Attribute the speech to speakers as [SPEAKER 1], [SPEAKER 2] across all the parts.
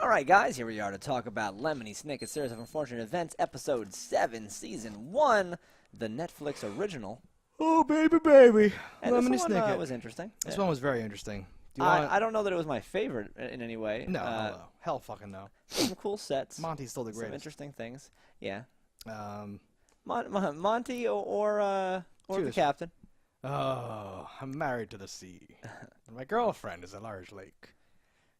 [SPEAKER 1] All right, guys, here we are to talk about Lemony Snicket, Series of Unfortunate Events, Episode 7, Season 1, the Netflix original.
[SPEAKER 2] Oh, baby, baby.
[SPEAKER 1] And
[SPEAKER 2] Lemony
[SPEAKER 1] this one
[SPEAKER 2] Snicket.
[SPEAKER 1] was interesting.
[SPEAKER 2] This one was very interesting.
[SPEAKER 1] I don't know that it was my favorite in any way.
[SPEAKER 2] No, hell fucking no.
[SPEAKER 1] Some cool sets.
[SPEAKER 2] Monty's still the greatest.
[SPEAKER 1] Some interesting things. Yeah.
[SPEAKER 2] Um,
[SPEAKER 1] Monty or the captain.
[SPEAKER 2] Oh, I'm married to the sea. My girlfriend is a large lake.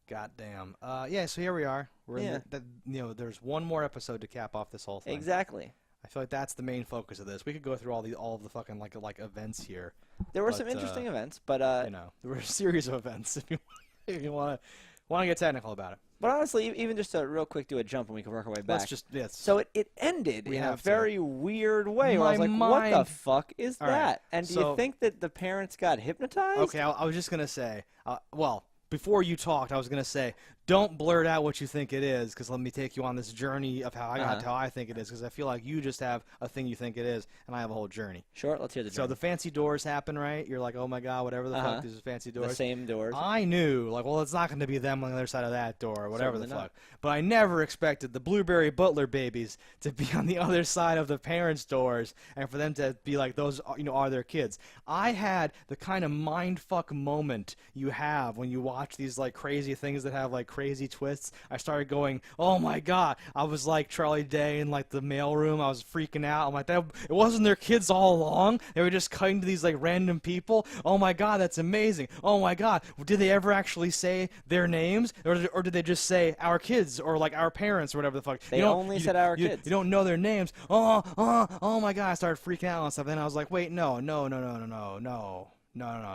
[SPEAKER 2] Goddamn. Yeah, so here we are. We're in there's one more episode to cap off this whole thing.
[SPEAKER 1] Exactly.
[SPEAKER 2] I feel like that's the main focus of this. We could go through all of the fucking like events here.
[SPEAKER 1] There were some interesting events, but
[SPEAKER 2] there were a series of events if you want to get technical about it.
[SPEAKER 1] But honestly, even just to real quick do a jump and we can work our way back. So it ended in a very weird way. Where I was like, what the fuck is that? And do you think that the parents got hypnotized?
[SPEAKER 2] Okay, I was just going to say, before you talked, I was going to say, don't blurt out what you think it is, because let me take you on this journey of how I got to how I think it is, because I feel like you just have a thing you think it is, and I have a whole journey.
[SPEAKER 1] Sure, let's hear the journey.
[SPEAKER 2] So the fancy doors happen, right? You're like, oh my god, whatever the fuck, these are fancy doors.
[SPEAKER 1] The same doors.
[SPEAKER 2] I knew, like, well, it's not going to be them on the other side of that door, or whatever the fuck. But I never expected the Blueberry Butler babies to be on the other side of the parents' doors, and for them to be like, those, are their kids. I had the kind of mindfuck moment you have when you watch these, like, crazy things that have, like, crazy twists. I started going, oh my god. I was like Charlie Day in like the mailroom. I was freaking out. I'm like, it wasn't their kids all along. They were just cutting to these like random people. Oh my god, that's amazing. Oh my god, did they ever actually say their names, or did they just say our kids or like our parents or whatever the fuck?
[SPEAKER 1] They only said our kids.
[SPEAKER 2] You don't know their names. Oh my god. I started freaking out and stuff. Then I was like, wait, no, it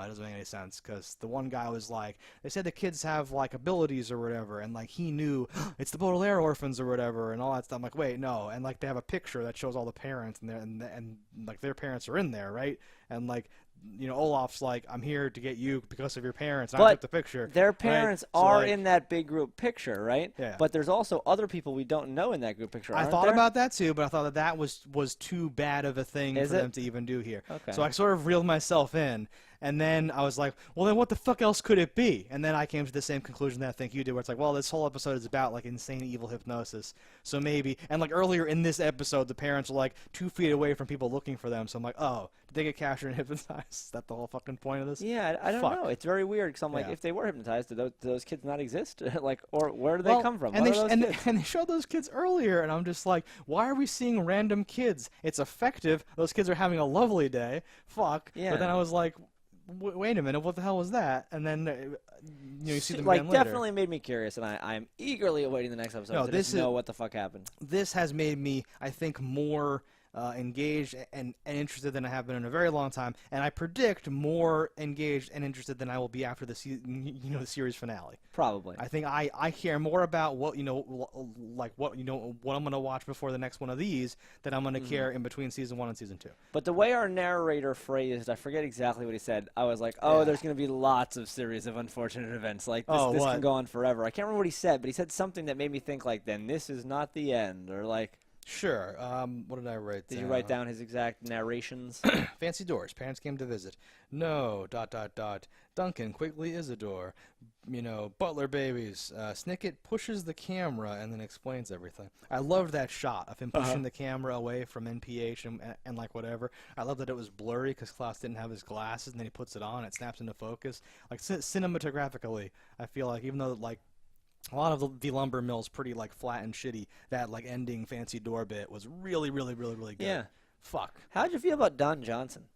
[SPEAKER 2] doesn't make any sense, because the one guy was like, they said the kids have like abilities or whatever, and like he knew it's the Baudelaire orphans or whatever and all that stuff. I'm like, wait, no. And like they have a picture that shows all the parents and like their parents are in there, right? And like, Olaf's like, I'm here to get you because of your parents. And I took the picture.
[SPEAKER 1] Their parents are in that big group picture, right?
[SPEAKER 2] Yeah.
[SPEAKER 1] But there's also other people we don't know in that group picture.
[SPEAKER 2] I thought about that too, but I thought that was too bad of a thing for them to even do here.
[SPEAKER 1] Okay.
[SPEAKER 2] So I sort of reeled myself in. And then I was like, well, then what the fuck else could it be? And then I came to the same conclusion that I think you did, where it's like, well, this whole episode is about, like, insane evil hypnosis. So maybe, and, like, earlier in this episode, the parents were, like, 2 feet away from people looking for them. So I'm like, oh, did they get captured and hypnotized? Is that the whole fucking point of this?
[SPEAKER 1] Yeah, I don't know. It's very weird, because I'm like, if they were hypnotized, do those kids not exist? Like, or where do they come from?
[SPEAKER 2] And they showed those kids earlier, and I'm just like, why are we seeing random kids? It's effective. Those kids are having a lovely day. Fuck.
[SPEAKER 1] Yeah.
[SPEAKER 2] But then I was like, wait a minute, what the hell was that? And then you see them again
[SPEAKER 1] later. Definitely made me curious, and I'm eagerly awaiting the next episode to know what the fuck happened.
[SPEAKER 2] This has made me, I think, more engaged and interested than I have been in a very long time, and I predict more engaged and interested than I will be after the the series finale.
[SPEAKER 1] Probably.
[SPEAKER 2] I think I care more about what what I'm gonna watch before the next one of these than I'm gonna care in between season 1 and season 2.
[SPEAKER 1] But the way our narrator phrased, I forget exactly what he said. I was like, oh, there's gonna be lots of series of unfortunate events. Like this can go on forever. I can't remember what he said, but he said something that made me think like, then this is not the end, or like.
[SPEAKER 2] Sure. What did I write down?
[SPEAKER 1] Did you write down his exact narrations?
[SPEAKER 2] Fancy doors. Parents came to visit. No. ... Duncan, quickly Isidore. Butler babies. Snicket pushes the camera and then explains everything. I loved that shot of him pushing the camera away from NPH and like whatever. I love that it was blurry because Klaus didn't have his glasses, and then he puts it on. It snaps into focus. Like cinematographically, I feel like even though like. A lot of the lumber mill's pretty like flat and shitty. That like ending fancy door bit was really, really, really, really good.
[SPEAKER 1] Yeah.
[SPEAKER 2] Fuck.
[SPEAKER 1] How'd you feel about Don Johnson?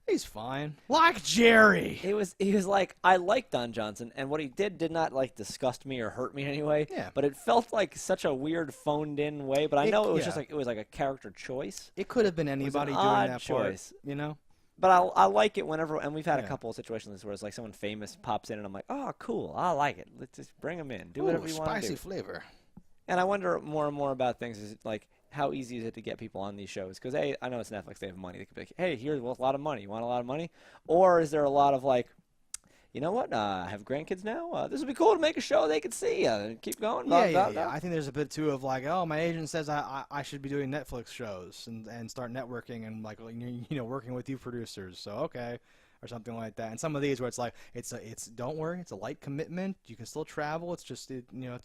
[SPEAKER 2] He's fine. Like Jerry.
[SPEAKER 1] He was like, I like Don Johnson, and what he did not like disgust me or hurt me in any way.
[SPEAKER 2] Yeah.
[SPEAKER 1] But it felt like such a weird phoned in way. But I know it was just like a character choice.
[SPEAKER 2] It could have been anybody doing that choice.
[SPEAKER 1] But I like it whenever, and we've had a couple of situations where it's like someone famous pops in, and I'm like, oh, cool, I like it. Let's just bring them in. Do whatever you want to do.
[SPEAKER 2] Spicy flavor.
[SPEAKER 1] And I wonder more and more about things. Is like, how easy is it to get people on these shows? Because, hey, I know it's Netflix. They have money. They could be like, hey, here's a lot of money. You want a lot of money? Or is there a lot of like, you know what? I have grandkids now. This would be cool to make a show they could see. Keep going.
[SPEAKER 2] Yeah. I think there's a bit too of like, oh, my agent says I should be doing Netflix shows and start networking and like working with you producers. So okay, or something like that. And some of these where it's like it's don't worry, it's a light commitment. You can still travel. It's just
[SPEAKER 1] Yeah,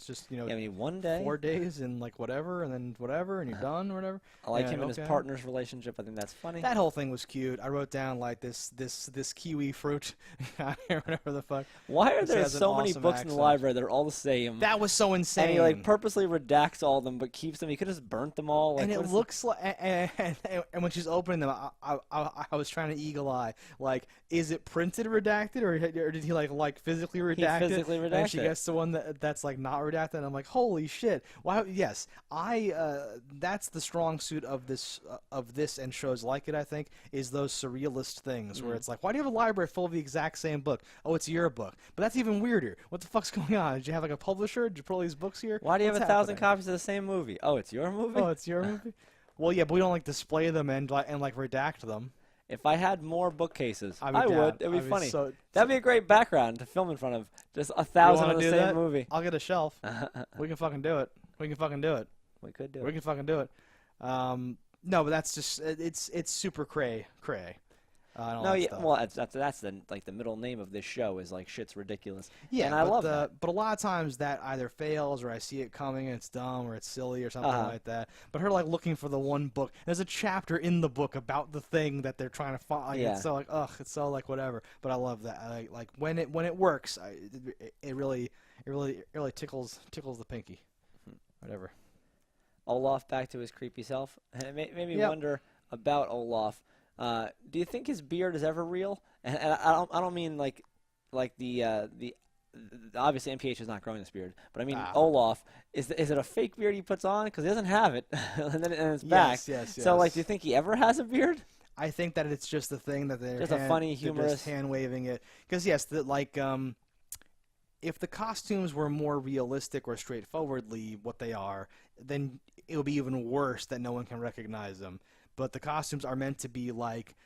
[SPEAKER 1] I mean, one day.
[SPEAKER 2] 4 days and like whatever, and then whatever, and you're done or whatever.
[SPEAKER 1] I like him and his partner's relationship. I think that's funny.
[SPEAKER 2] That whole thing was cute. I wrote down like this kiwi fruit guy or whatever the fuck.
[SPEAKER 1] Why are there
[SPEAKER 2] has an
[SPEAKER 1] so many
[SPEAKER 2] awesome
[SPEAKER 1] books in
[SPEAKER 2] accent.
[SPEAKER 1] the library that are all the same?
[SPEAKER 2] That was so insane.
[SPEAKER 1] And he like purposely redacts all of them, but keeps them. He could have just burnt them all. Like,
[SPEAKER 2] And it looks like, and when she's opening them, I was trying to eagle eye. Like, is it printed redacted, or did he like physically redacted?
[SPEAKER 1] He physically redacted.
[SPEAKER 2] And she gets the one that's like not redacted. And I'm like, holy shit! Why? Yes, that's the strong suit of this and shows like it. I think is those surrealist things where it's like, why do you have a library full of the exact same book? Oh, it's your book. But that's even weirder. What the fuck's going on? Did you have like a publisher? Did you put all these books here?
[SPEAKER 1] Why do you have
[SPEAKER 2] What's
[SPEAKER 1] 1,000
[SPEAKER 2] happening?
[SPEAKER 1] copies of the same movie? Oh, it's your movie?
[SPEAKER 2] Oh, it's your movie? Well, yeah, but we don't like display them and like redact them.
[SPEAKER 1] If I had more bookcases,
[SPEAKER 2] I
[SPEAKER 1] I
[SPEAKER 2] would.
[SPEAKER 1] would. It'd be
[SPEAKER 2] I mean,
[SPEAKER 1] funny.
[SPEAKER 2] so-
[SPEAKER 1] That'd be a great background to film in front of. Just
[SPEAKER 2] You
[SPEAKER 1] 1,000
[SPEAKER 2] wanna
[SPEAKER 1] of the
[SPEAKER 2] do
[SPEAKER 1] same
[SPEAKER 2] that?
[SPEAKER 1] movie.
[SPEAKER 2] I'll get a shelf. We can fucking do it. We can fucking do it.
[SPEAKER 1] We could do
[SPEAKER 2] We
[SPEAKER 1] it.
[SPEAKER 2] can fucking do it. No, but that's just it's super cray. I don't
[SPEAKER 1] No,
[SPEAKER 2] like
[SPEAKER 1] yeah.
[SPEAKER 2] stuff.
[SPEAKER 1] Well, that's the middle name of this show is like shit's ridiculous.
[SPEAKER 2] Yeah,
[SPEAKER 1] and I
[SPEAKER 2] but
[SPEAKER 1] love that.
[SPEAKER 2] But a lot of times that either fails or I see it coming and it's dumb or it's silly or something
[SPEAKER 1] Uh-huh.
[SPEAKER 2] like that. But her like looking for the one book. There's a chapter in the book about the thing that they're trying to find. Like,
[SPEAKER 1] Yeah.
[SPEAKER 2] It's so like it's so like whatever. But I love that. Like when it works, it really tickles the pinky. Whatever.
[SPEAKER 1] Olaf back to his creepy self, and it made me
[SPEAKER 2] Yep.
[SPEAKER 1] wonder about Olaf. Do you think his beard is ever real? And I don't mean like the obviously MPH is not growing this beard, but I mean Olaf is it a fake beard he puts on because he doesn't have it, and it's back.
[SPEAKER 2] Yes.
[SPEAKER 1] So like, do you think he ever has a beard?
[SPEAKER 2] I think that it's just a thing that they're
[SPEAKER 1] Just a funny,
[SPEAKER 2] they're
[SPEAKER 1] humorous-
[SPEAKER 2] just hand waving it. Because yes, if the costumes were more realistic or straightforwardly what they are, then it would be even worse that no one can recognize them. But the costumes are meant to be like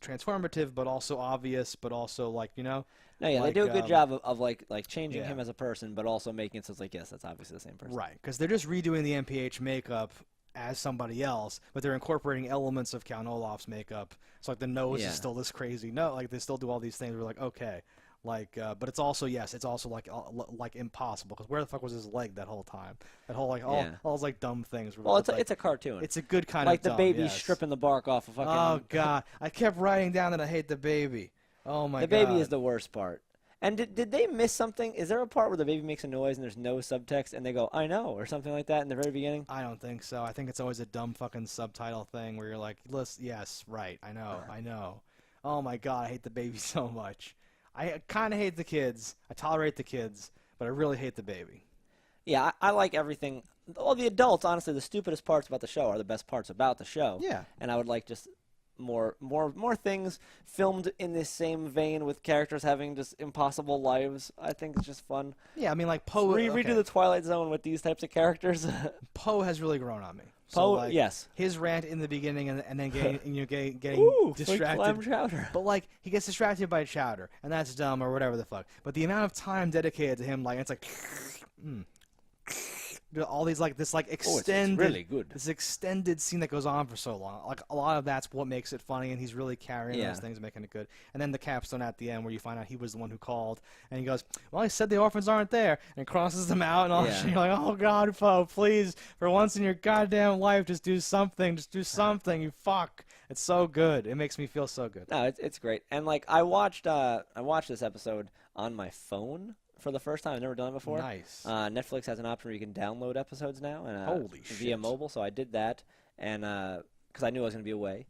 [SPEAKER 2] transformative, but also obvious, but also like
[SPEAKER 1] No, yeah,
[SPEAKER 2] like,
[SPEAKER 1] they do a good job of like changing
[SPEAKER 2] yeah.
[SPEAKER 1] him as a person, but also making it so it's like, yes, that's obviously the same person.
[SPEAKER 2] right, because they're just redoing the MPH makeup as somebody else, but they're incorporating elements of Count Olaf's makeup. So like the nose
[SPEAKER 1] Yeah.
[SPEAKER 2] is still this crazy. No, like they still do all these things. We're like, okay. Like, but it's also like impossible because where the fuck was his leg that whole time? That whole like all
[SPEAKER 1] Yeah.
[SPEAKER 2] those like dumb things.
[SPEAKER 1] Well, it's a cartoon.
[SPEAKER 2] It's a good kind
[SPEAKER 1] like
[SPEAKER 2] of
[SPEAKER 1] the
[SPEAKER 2] dumb,
[SPEAKER 1] baby
[SPEAKER 2] yes.
[SPEAKER 1] stripping the bark off of fucking.
[SPEAKER 2] Oh god, I kept writing down that I hate the baby. Oh my
[SPEAKER 1] The
[SPEAKER 2] god.
[SPEAKER 1] baby is the worst part. And did they miss something? Is there a part where the baby makes a noise and there's no subtext and they go, I know, or something like that in the very beginning?
[SPEAKER 2] I don't think so. I think it's always a dumb fucking subtitle thing where you're like, listen, yes, right, I know. Oh my god, I hate the baby so much. I kind of hate the kids. I tolerate the kids, but I really hate the baby.
[SPEAKER 1] Yeah, I like everything. All the adults, honestly, the stupidest parts about the show are the best parts about the show.
[SPEAKER 2] Yeah.
[SPEAKER 1] And I would like just more things filmed in this same vein with characters having just impossible lives. I think it's just fun.
[SPEAKER 2] Yeah, I mean, like Poe.
[SPEAKER 1] Redo the Twilight Zone with these types of characters.
[SPEAKER 2] Poe has really grown on me.
[SPEAKER 1] Poe,
[SPEAKER 2] like,
[SPEAKER 1] yes.
[SPEAKER 2] His rant in the beginning and then getting
[SPEAKER 1] Ooh,
[SPEAKER 2] distracted.
[SPEAKER 1] clam chowder.
[SPEAKER 2] But like he gets distracted by Chowder, and that's dumb or whatever the fuck. But the amount of time dedicated to him, like it's like, all these like this like extended,
[SPEAKER 1] it's really good.
[SPEAKER 2] This extended scene that goes on for so long. Like a lot of that's what makes it funny, and he's really carrying those things, making it good. And then the capstone at the end where you find out he was the one who called, and he goes, "Well, he said the orphans aren't there," and crosses them out, and all that shit. You're like, "Oh God, Poe, please, for once in your goddamn life, just do something. Just do something. You fuck." It's so good. It makes me feel so good.
[SPEAKER 1] No, it's great. And like I watched this episode on my phone for the first time. I've never done it before.
[SPEAKER 2] Nice.
[SPEAKER 1] Netflix has an option where you can download episodes now, and
[SPEAKER 2] Holy
[SPEAKER 1] via
[SPEAKER 2] shit.
[SPEAKER 1] mobile. So I did that, and because I knew I was gonna be away,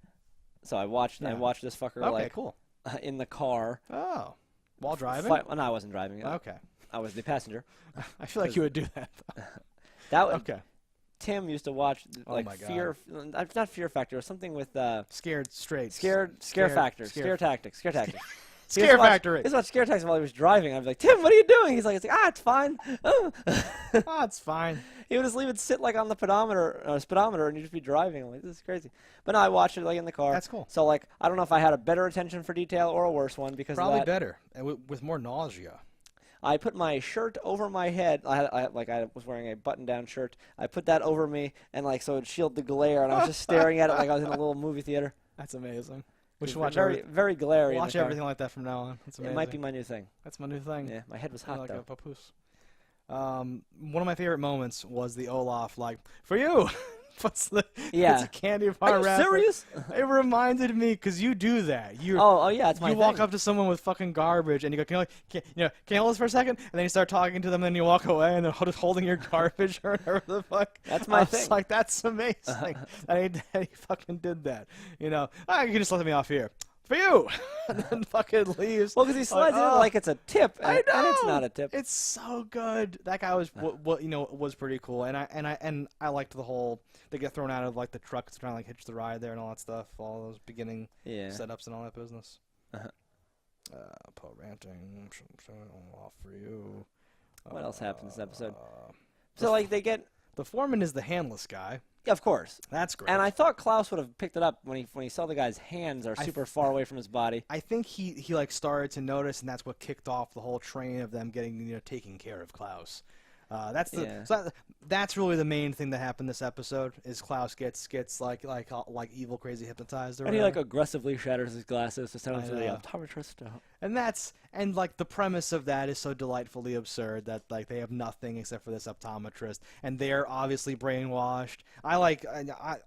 [SPEAKER 1] so I watched this fucker
[SPEAKER 2] Okay, cool.
[SPEAKER 1] in the car.
[SPEAKER 2] Oh, while driving?
[SPEAKER 1] Well, no, I wasn't driving.
[SPEAKER 2] Okay.
[SPEAKER 1] I was the passenger.
[SPEAKER 2] I feel like you would do that.
[SPEAKER 1] That was,
[SPEAKER 2] Okay.
[SPEAKER 1] Tim used to watch
[SPEAKER 2] Oh my God.
[SPEAKER 1] Fear, not Fear Factor, or something with
[SPEAKER 2] Scared straight.
[SPEAKER 1] Scare Factor, Scare Tactics.
[SPEAKER 2] Scare Factory.
[SPEAKER 1] This is what Scare Tactics while he was driving. I was like, Tim, what are you doing? He's like, it's fine. Oh.
[SPEAKER 2] Oh, it's fine.
[SPEAKER 1] He would just leave it sit like on the speedometer, and you'd just be driving. I'm like, this is crazy. But no, I watched it like in the car.
[SPEAKER 2] That's cool.
[SPEAKER 1] So like, I don't know if I had a better attention for detail or a worse one because
[SPEAKER 2] Probably
[SPEAKER 1] of that.
[SPEAKER 2] better, and with more nausea.
[SPEAKER 1] I put my shirt over my head. I was wearing a button-down shirt. I put that over me, and like so it'd shield the glare. And I was just staring at it like I was in a little movie theater.
[SPEAKER 2] That's amazing. We should watch
[SPEAKER 1] very glary.
[SPEAKER 2] Watch everything like that from now on. That's amazing.
[SPEAKER 1] It might be my new thing.
[SPEAKER 2] That's my new thing.
[SPEAKER 1] Yeah, my head was hot
[SPEAKER 2] like
[SPEAKER 1] though.
[SPEAKER 2] A papoose. One of my favorite moments was the Olaf, like, for you. Puts the candy bar
[SPEAKER 1] Are you
[SPEAKER 2] wrapper.
[SPEAKER 1] serious?
[SPEAKER 2] It reminded me because you do that.
[SPEAKER 1] Oh yeah, it's my
[SPEAKER 2] You
[SPEAKER 1] thing.
[SPEAKER 2] walk up to someone with fucking garbage and you go, can you hold this for a second? And then you start talking to them and then you walk away and they're just holding your garbage or whatever the fuck.
[SPEAKER 1] That's my thing.
[SPEAKER 2] It's like, that's amazing. I he fucking did that. You know, you can just let me off here. For you, and then fucking leaves.
[SPEAKER 1] Well, because he slides in like it's a tip, and it's not a tip.
[SPEAKER 2] It's so good. That guy was, was pretty cool, and I liked the whole they get thrown out of like the truck, trying to like hitch the ride there and all that stuff, all those beginning setups and all that business. Paul ranting, off for you.
[SPEAKER 1] What else happens this episode? So like they get
[SPEAKER 2] the foreman is the handless guy.
[SPEAKER 1] Of course.
[SPEAKER 2] That's great.
[SPEAKER 1] And I thought Klaus would have picked it up when he saw the guy's hands are super far away from his body.
[SPEAKER 2] I think he like started to notice, and that's what kicked off the whole train of them getting taking care of Klaus. That's really the main thing that happened this episode is Klaus gets like evil crazy hypnotized or
[SPEAKER 1] and
[SPEAKER 2] whatever.
[SPEAKER 1] He like aggressively shatters his glasses to send him to the optometrist.
[SPEAKER 2] And like the premise of that is so delightfully absurd that like they have nothing except for this optometrist and they're obviously brainwashed. I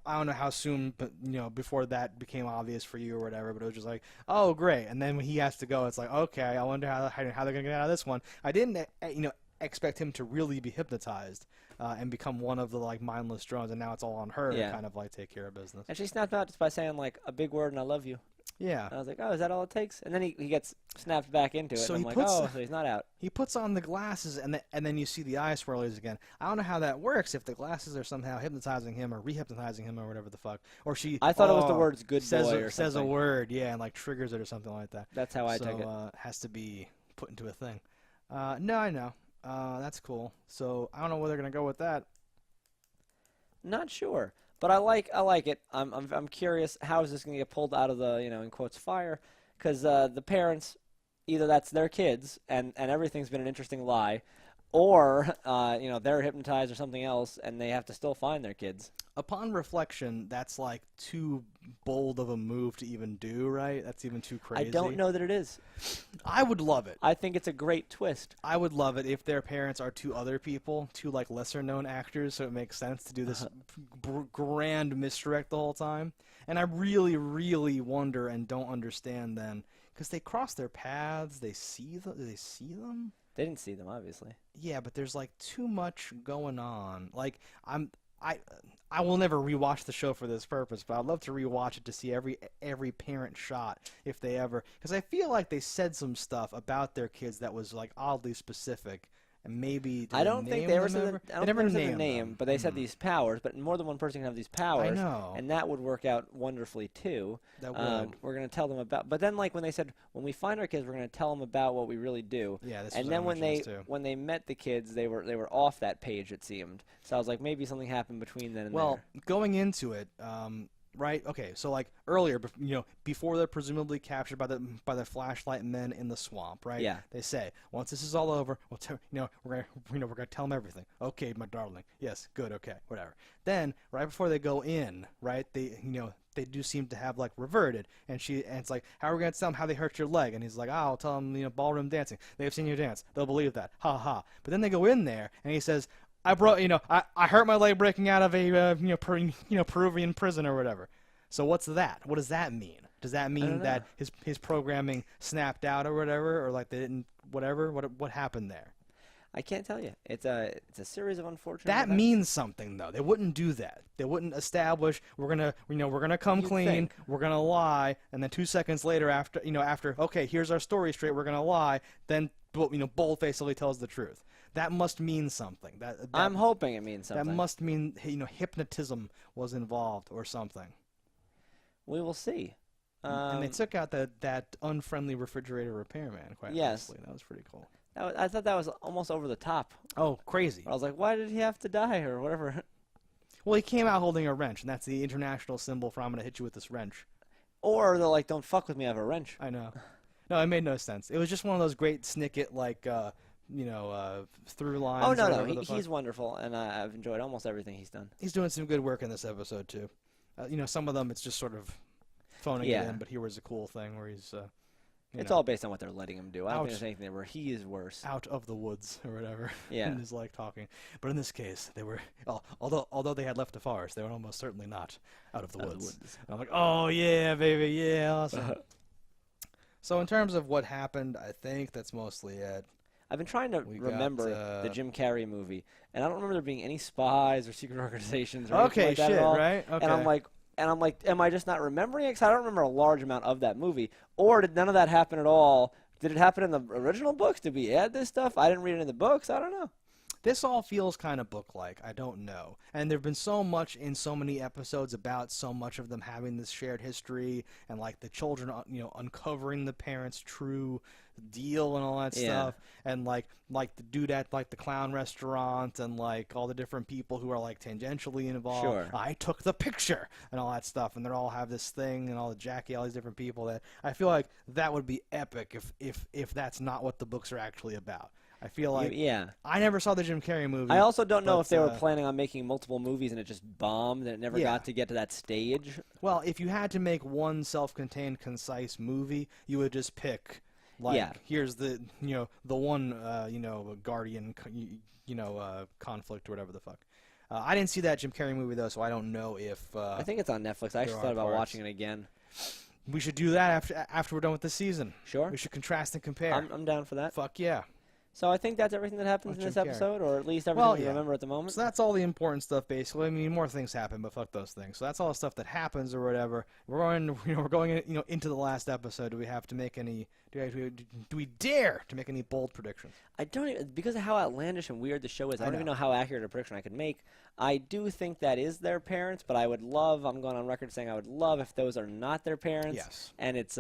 [SPEAKER 2] don't know how soon, but before that became obvious for you or whatever, but it was just like, oh great, and then when he has to go, it's like, okay, I wonder how they're gonna get out of this one. I didn't expect him to really be hypnotized and become one of the like mindless drones, and now it's all on her to kind of like take care of business.
[SPEAKER 1] And she snapped out just by saying like a big word and I love you.
[SPEAKER 2] Yeah.
[SPEAKER 1] And I was like, oh, is that all it takes? And then he gets snapped back into it. So and I'm like, so he's not out.
[SPEAKER 2] He puts on the glasses, and then you see the eye swirlies again. I don't know how that works, if the glasses are somehow hypnotizing him or re-hypnotizing him or whatever the fuck. Or she.
[SPEAKER 1] I thought it was the words good boy or something.
[SPEAKER 2] Says a word, yeah, and like triggers it or something like that.
[SPEAKER 1] That's how I took it.
[SPEAKER 2] Has to be put into a thing. No, I know. That's cool. So I don't know where they're gonna go with that.
[SPEAKER 1] Not sure. But I like it. I'm curious, how is this going to get pulled out of the, in quotes, fire? Because the parents, either that's their kids and everything's been an interesting lie, or they're hypnotized or something else and they have to still find their kids.
[SPEAKER 2] Upon reflection, that's like too bold of a move to even do, right? That's even too crazy.
[SPEAKER 1] I don't know that it is.
[SPEAKER 2] I would love it.
[SPEAKER 1] I think it's a great twist.
[SPEAKER 2] I would love it if their parents are two other people, two like lesser-known actors, so it makes sense to do this grand misdirect the whole time. And I really, really wonder and don't understand then, because they cross their paths. They see them. Do they see them?
[SPEAKER 1] They didn't see them, obviously.
[SPEAKER 2] Yeah, but there's like too much going on. Like I will never rewatch the show for this purpose, but I'd love to rewatch it to see every parent shot if they ever, because I feel like they said some stuff about their kids that was like oddly specific, and maybe
[SPEAKER 1] I don't think they ever said
[SPEAKER 2] they never named
[SPEAKER 1] the name, but they said these powers. But more than one person can have these powers.
[SPEAKER 2] I know,
[SPEAKER 1] and that would work out wonderfully too.
[SPEAKER 2] That would.
[SPEAKER 1] We're going to tell them about, but then like when they said when we find our kids, we're going to tell them about what we really do.
[SPEAKER 2] Yeah, this
[SPEAKER 1] and then when they met the kids, they were off that page, it seemed. So I was like, maybe something happened between then and
[SPEAKER 2] there. Well, going into it. Right. Okay. So like earlier, before they're presumably captured by the flashlight men in the swamp, right?
[SPEAKER 1] Yeah.
[SPEAKER 2] They say once this is all over, we're gonna tell them everything. Okay, my darling. Yes. Good. Okay. Whatever. Then right before they go in, right? They they do seem to have like reverted, and it's like, how are we gonna tell them how they hurt your leg? And he's like, I'll tell them ballroom dancing. They've seen you dance. They'll believe that. Ha ha. But then they go in there, and he says, I hurt my leg breaking out of a Peruvian prison or whatever. So what's that? What does that mean? Does that mean that his programming snapped out or whatever, or like they didn't whatever? What happened there?
[SPEAKER 1] I can't tell you. It's a series of unfortunate.
[SPEAKER 2] That
[SPEAKER 1] events.
[SPEAKER 2] means something though. They wouldn't do that. They wouldn't establish we're gonna come clean, we're gonna lie, and then 2 seconds later after okay, here's our story straight, we're gonna lie, then bold-facedly tells the truth. That must mean something. That
[SPEAKER 1] I'm hoping it means something.
[SPEAKER 2] That must mean hypnotism was involved or something.
[SPEAKER 1] We will see.
[SPEAKER 2] And they took out that unfriendly refrigerator repairman quite honestly. That was pretty cool.
[SPEAKER 1] I thought that was almost over the top.
[SPEAKER 2] Oh, crazy.
[SPEAKER 1] I was like, why did he have to die or whatever?
[SPEAKER 2] Well, he came out holding a wrench, and that's the international symbol for I'm going to hit you with this wrench.
[SPEAKER 1] Or they're like, don't fuck with me, I have a wrench.
[SPEAKER 2] I know. No, it made no sense. It was just one of those great Snicket, like, through lines.
[SPEAKER 1] Oh, no. He's wonderful, and I've enjoyed almost everything he's done.
[SPEAKER 2] He's doing some good work in this episode, too. Some of them, it's just sort of... phoning
[SPEAKER 1] Yeah.
[SPEAKER 2] it in, but here was a cool thing where he's
[SPEAKER 1] It's all based on what they're letting him do. I don't
[SPEAKER 2] Out.
[SPEAKER 1] think there's anything where he is worse.
[SPEAKER 2] out of the woods or whatever.
[SPEAKER 1] Yeah.
[SPEAKER 2] And is like talking. But in this case, they were although they had left the forest, they were almost certainly not out of the woods. And I'm like, oh yeah, baby, yeah, awesome. So in terms of what happened, I think that's mostly it.
[SPEAKER 1] I've been trying to
[SPEAKER 2] We
[SPEAKER 1] remember
[SPEAKER 2] got,
[SPEAKER 1] the Jim Carrey movie, and I don't remember there being any spies or secret organizations or
[SPEAKER 2] Okay,
[SPEAKER 1] anything like that
[SPEAKER 2] shit,
[SPEAKER 1] at all.
[SPEAKER 2] right? Okay.
[SPEAKER 1] And I'm like, am I just not remembering it? Because I don't remember a large amount of that movie. Or did none of that happen at all? Did it happen in the original books? Did we add this stuff? I didn't read it in the books. I don't know.
[SPEAKER 2] This all feels kind of book-like. I don't know. And there've been so much in so many episodes about so much of them having this shared history and like the children, uncovering the parents' true deal and all that stuff. And like the dude at like the clown restaurant and like all the different people who are like tangentially involved.
[SPEAKER 1] Sure.
[SPEAKER 2] I took the picture and all that stuff, and they all have this thing and all the Jackie, all these different people. That I feel like that would be epic if that's not what the books are actually about. I feel like I never saw the Jim Carrey movie.
[SPEAKER 1] I also don't know if they were planning on making multiple movies and it just bombed and it never got to get to that stage.
[SPEAKER 2] Well, if you had to make one self-contained, concise movie, you would just pick, like, here's the, the one, Guardian, conflict or whatever the fuck. I didn't see that Jim Carrey movie, though, so I don't know if...
[SPEAKER 1] I think it's on Netflix. I actually thought about watching it again.
[SPEAKER 2] We should do that after we're done with this season.
[SPEAKER 1] Sure.
[SPEAKER 2] We should contrast and compare.
[SPEAKER 1] I'm down for that.
[SPEAKER 2] Fuck yeah.
[SPEAKER 1] So I think that's everything that happens in this episode, or at least everything we remember at the moment.
[SPEAKER 2] So that's all the important stuff, basically. I mean, more things happen, but fuck those things. So that's all the stuff that happens or whatever. We're going, into the last episode. Do we have to make any? Do we dare to make any bold predictions?
[SPEAKER 1] I don't even, because of how outlandish and weird the show is. I don't even know how accurate a prediction I could make. I do think that is their parents, but I would love. I'm going on record saying I would love if those are not their parents.
[SPEAKER 2] Yes.
[SPEAKER 1] And it's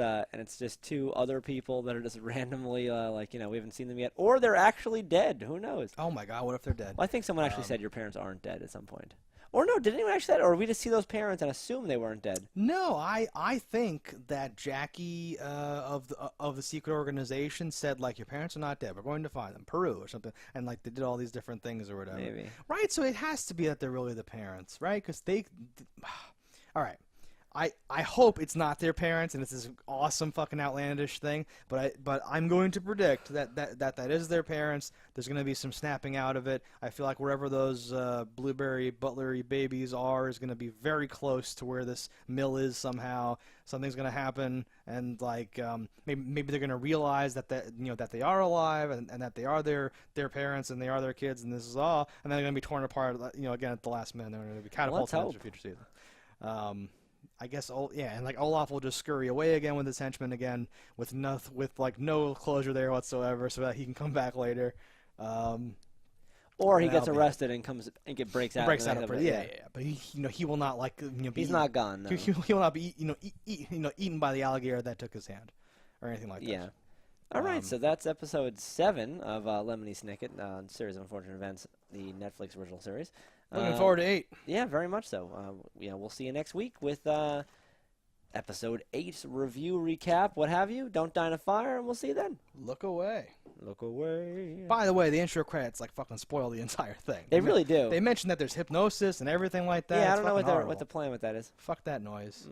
[SPEAKER 1] just two other people that are just randomly we haven't seen them yet, or they're actually dead. Who knows?
[SPEAKER 2] Oh my God, what if they're dead?
[SPEAKER 1] Well, I think someone actually said your parents aren't dead at some point. Or no, did anyone actually say that? Or we just see those parents and assume they weren't dead?
[SPEAKER 2] No, I think that Jackie of the secret organization said, like, your parents are not dead. We're going to find them. Peru or something. And, like, they did all these different things or whatever.
[SPEAKER 1] Maybe.
[SPEAKER 2] Right? So it has to be that they're really the parents, right? Because they... All right. I hope it's not their parents and it's this awesome fucking outlandish thing, but I'm going to predict that is their parents. There's going to be some snapping out of it. I feel like wherever those blueberry butlery babies are is going to be very close to where this mill is somehow. Something's going to happen, and like maybe they're going to realize that they are alive and that they are their parents and they are their kids and this is all, and then they're going to be torn apart again at the last minute. They're going to be catapulted into future season. I guess, and like Olaf will just scurry away again with his henchmen again, with no closure there whatsoever, so that he can come back later.
[SPEAKER 1] Or he gets arrested and breaks out.
[SPEAKER 2] Breaks out of prison. Yeah. But he will not be.
[SPEAKER 1] He's not gone. No.
[SPEAKER 2] He will not be eaten by the alligator that took his hand, or anything like that.
[SPEAKER 1] Yeah. All right, so that's episode 7 of Lemony Snicket, Series of Unfortunate Events, the Netflix original series.
[SPEAKER 2] Looking forward to 8.
[SPEAKER 1] Yeah, very much so. We'll see you next week with episode 8 review, recap, what have you. Don't die in a fire, and we'll see you then.
[SPEAKER 2] Look away.
[SPEAKER 1] Look away.
[SPEAKER 2] By the way, the intro credits fucking spoil the entire thing.
[SPEAKER 1] They really do.
[SPEAKER 2] They mentioned that there's hypnosis and everything like that.
[SPEAKER 1] Yeah, I don't know what the plan with that is.
[SPEAKER 2] Fuck that noise.